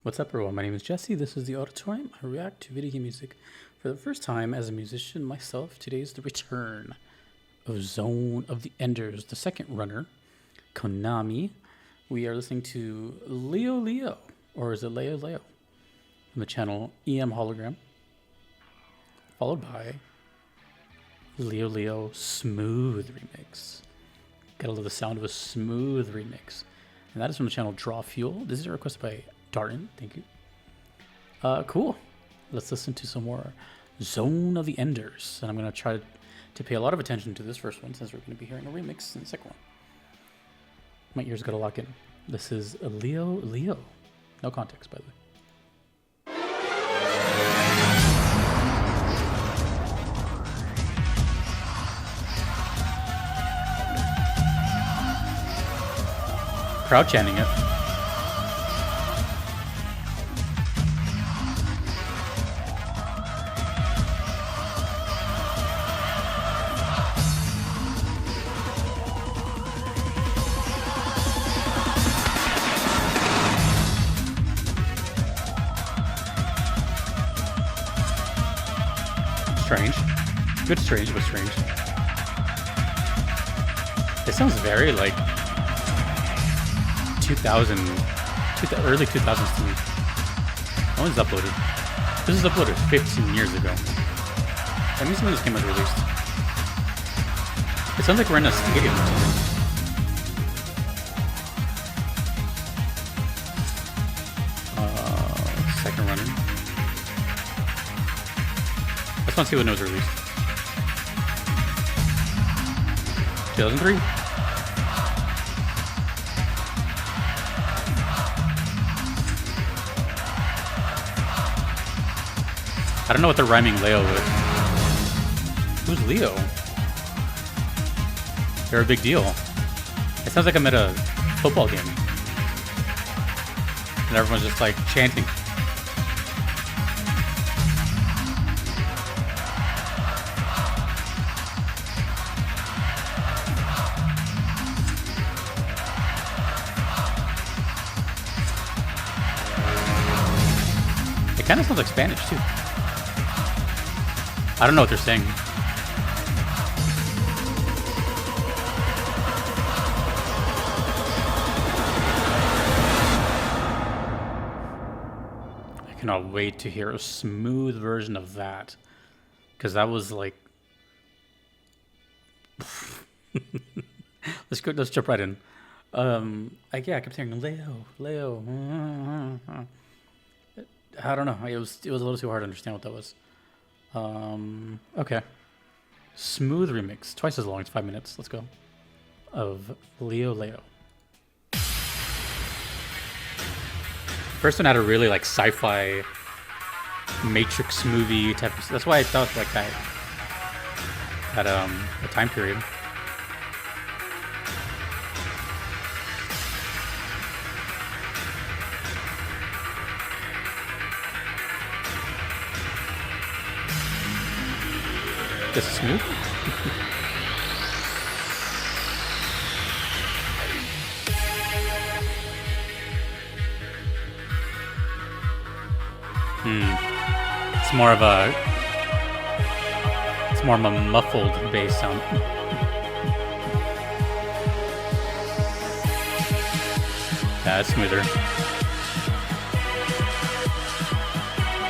What's up, everyone? My name is Jesse. This is the Auditorium. I react to video game music for the first time as a musician myself. Today is the return of Zone of the Enders, the second runner, Konami. We are listening to Leo Leo, or is it Leo Leo, from the channel EM Hologram, followed by Leo Leo Smooth Remix. Gotta love the sound of a smooth remix. And that is from the channel Draw Fuel. This is requested by Darton. Thank you. Cool. Let's listen to some more Zone of the Enders. And I'm going to try to pay a lot of attention to this first one since we're going to be hearing a remix in the second one. My ears got to lock in. This is Leo Leo. No context, by the way. Crowd chanting it. Strange. Good strange, but strange. It sounds very like early 2000s to me. That one's uploaded. This is uploaded 15 years ago. That means when this game was released. It sounds like we're in a stadium or something. Second runner. Let's want to see when it was released. 2003. I don't know what they're rhyming Leo with. Who's Leo? They're a big deal. It sounds like I'm at a football game. And everyone's just like chanting. It kind of sounds like Spanish too. I don't know what they're saying. I cannot wait to hear a smooth version of that. Because that was like... let's jump right in. I kept hearing Leo, Leo. I don't know. It was a little too hard to understand what that was. Okay. Smooth remix. Twice as long. It's 5 minutes. Let's go. Of Leo Leo. First one had a really like sci-fi Matrix movie type of... That's why I thought like that. The time period. This is smooth. It's more of a muffled bass sound. Yeah, it's smoother.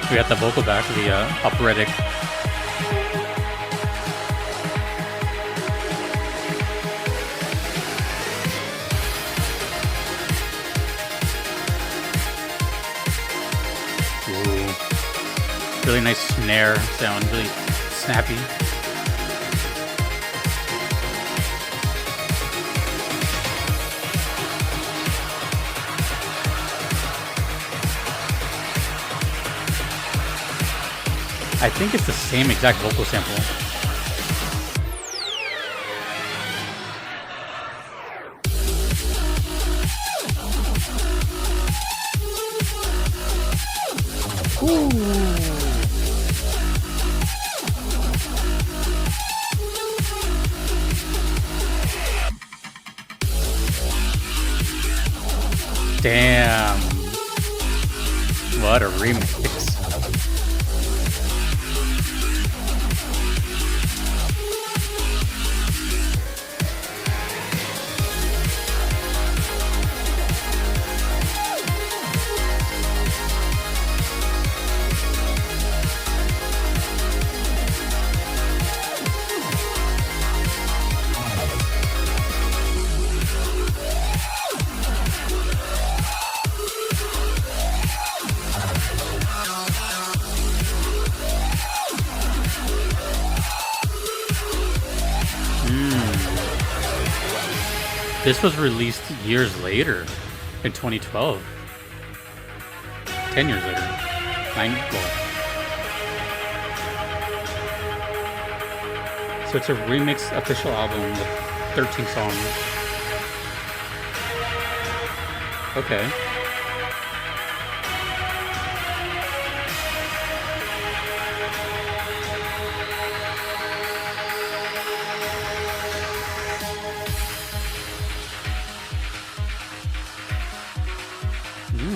We got the vocal back, the operatic. Really nice snare sound, really snappy. I think it's the same exact vocal sample. Ooh. Damn. What a remix. This was released years later, in 2012. 10 years later. 12. So it's a remix official album with 13 songs. Okay.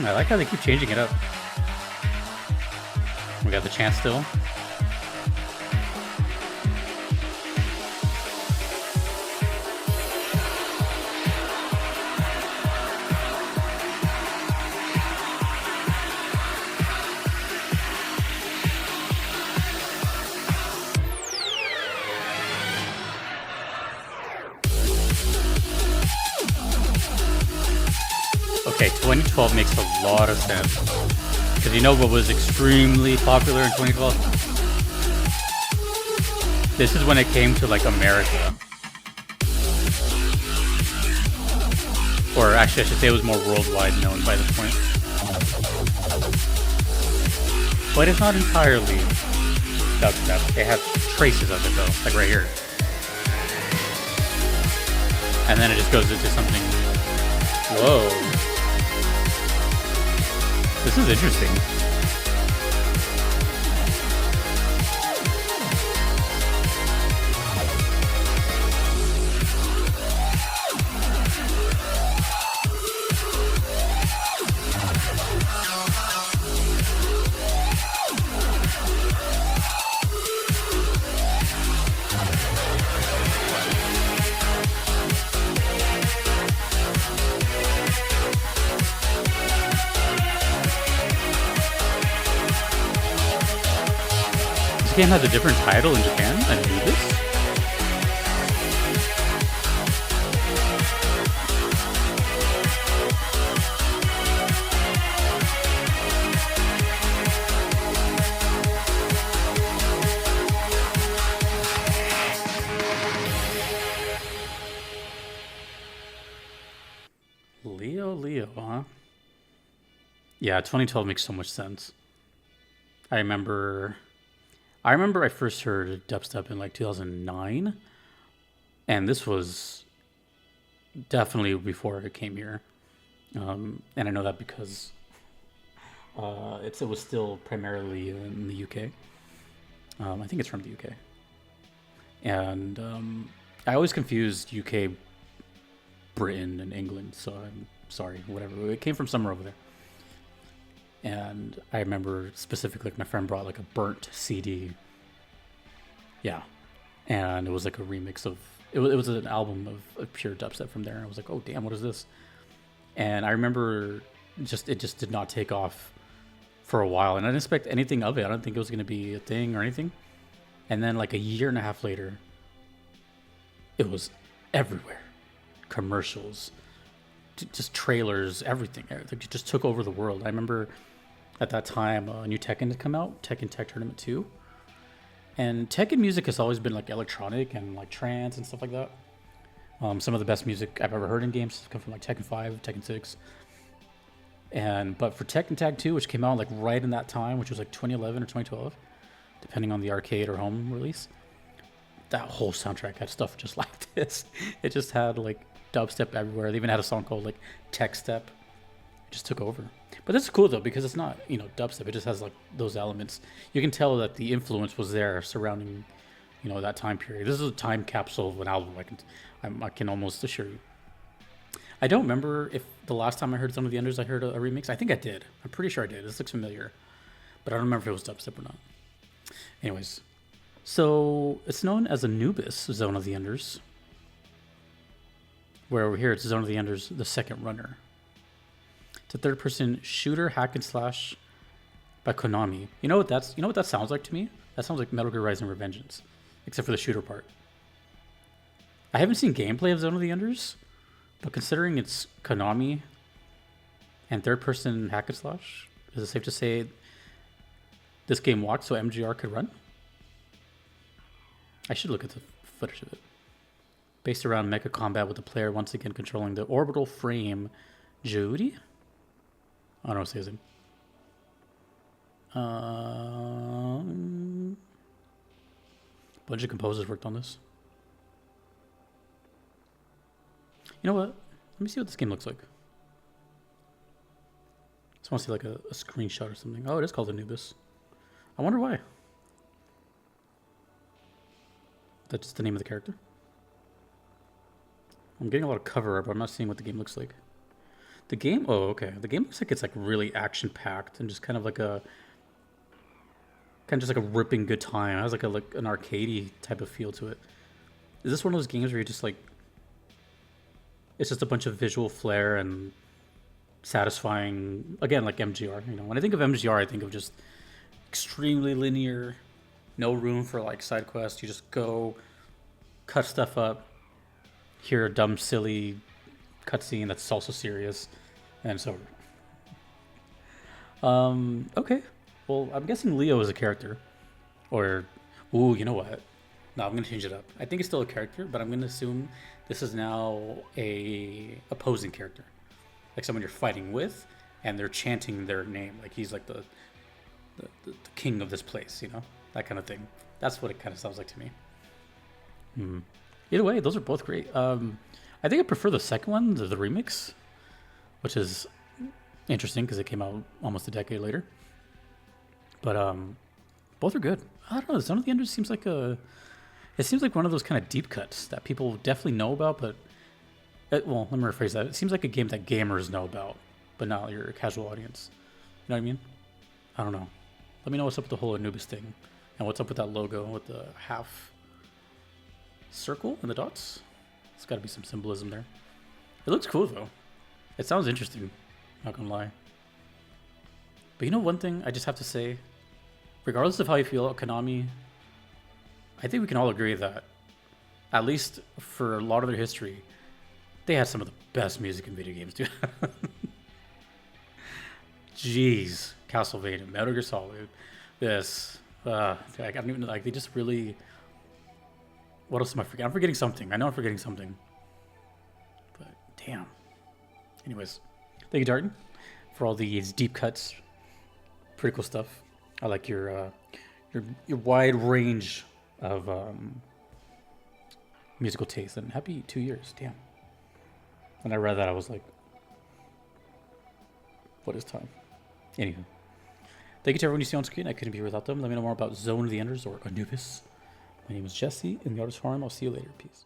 I like how they keep changing it up. We got the chant still. Okay, 2012 makes a lot of sense. Because you know what was extremely popular in 2012? This is when it came to like America. Or actually I should say it was more worldwide known by this point. But it's not entirely dubstep. It has traces of it though, like right here. And then it just goes into something. Whoa. This is interesting. This game has a different title in Japan. I knew this. Leo, huh? Yeah, 2012 makes so much sense. I remember I first heard dubstep in like 2009, and this was definitely before I came here. And I know that because it was still primarily in the UK. I think it's from the UK. And I always confused UK, Britain, and England, so I'm sorry, whatever. It came from somewhere over there. And I remember specifically, like, my friend brought like a burnt CD. Yeah. And it was like a remix of, it was an album of pure dubstep from there. And I was like, oh damn, what is this? And I remember it just did not take off for a while. And I didn't expect anything of it. I don't think it was going to be a thing or anything. And then like a year and a half later, it was everywhere. Commercials, just trailers, everything. It just took over the world. I remember at that time, new Tekken had come out, Tekken Tech Tournament 2. And Tekken music has always been like electronic and like trance and stuff like that. Some of the best music I've ever heard in games come from like Tekken 5, Tekken 6. But for Tekken Tag 2, which came out like right in that time, which was like 2011 or 2012, depending on the arcade or home release, that whole soundtrack had stuff just like this. It just had like dubstep everywhere. They even had a song called like Tech Step. It just took over. But that's cool though, because it's not, dubstep. It just has like those elements. You can tell that the influence was there surrounding, that time period. This is a time capsule of an album. I can almost assure you. I don't remember if the last time I heard Zone of the Enders I heard a remix. I think I did. I'm pretty sure I did. This looks familiar. But I don't remember if it was dubstep or not. Anyways. So it's known as Anubis Zone of the Enders. Where over here it's Zone of the Enders, the second runner. It's a third-person shooter hack and slash by Konami. You know what that sounds like to me? That sounds like Metal Gear Rising: Revengeance, except for the shooter part. I haven't seen gameplay of Zone of the Enders, but considering it's Konami and third-person hack and slash, is it safe to say this game walked so MGR could run? I should look at the footage of it. Based around mecha combat with the player once again controlling the orbital frame. Judy? I don't know what to say his name. Bunch of composers worked on this. You know what? Let me see what this game looks like. Just want to see like a screenshot or something. Oh, it is called Anubis. I wonder why. That's just the name of the character. I'm getting a lot of cover art, but I'm not seeing what the game looks like. The game, oh, okay. The game looks like it's like really action-packed and just kind of just like a ripping good time. It has like an arcadey type of feel to it. Is this one of those games where you just like, it's just a bunch of visual flair and satisfying, again, like MGR. You know, when I think of MGR, I think of just extremely linear, no room for like side quests. You just go, cut stuff up, hear a dumb, silly cutscene that's also serious, and it's over. Okay. Well, I'm guessing Leo is a character. Or, ooh, you know what? No, I'm going to change it up. I think it's still a character, but I'm going to assume this is now a opposing character. Like someone you're fighting with, and they're chanting their name. Like he's like the king of this place, you know? That kind of thing. That's what it kind of sounds like to me. Either way, those are both great. I think I prefer the second one, the remix, which is interesting because it came out almost a decade later. But both are good. I don't know. Zone of the Enders seems like it seems like one of those kind of deep cuts that people definitely know about, but well, let me rephrase that. It seems like a game that gamers know about, but not your casual audience. You know what I mean? I don't know. Let me know what's up with the whole Anubis thing, and what's up with that logo with the half circle and the dots. There's got to be some symbolism there. It looks cool though. It sounds interesting. Not gonna lie. But you know one thing I just have to say, regardless of how you feel about Konami, I think we can all agree that, at least for a lot of their history, they had some of the best music in video games, dude. Jeez, Castlevania, Metal Gear Solid, this, I don't even like. They just really. What else am I forgetting? I'm forgetting something. I know I'm forgetting something. But damn. Anyways, thank you, Darton, for all these deep cuts. Pretty cool stuff. I like your wide range of musical taste, and happy 2 years. Damn. When I read that, I was like, what is time? Anywho. Thank you to everyone you see on screen. I couldn't be here without them. Let me know more about Zone of the Enders or Anubis. My name is Jesse in the Artist Forum. I'll see you later. Peace.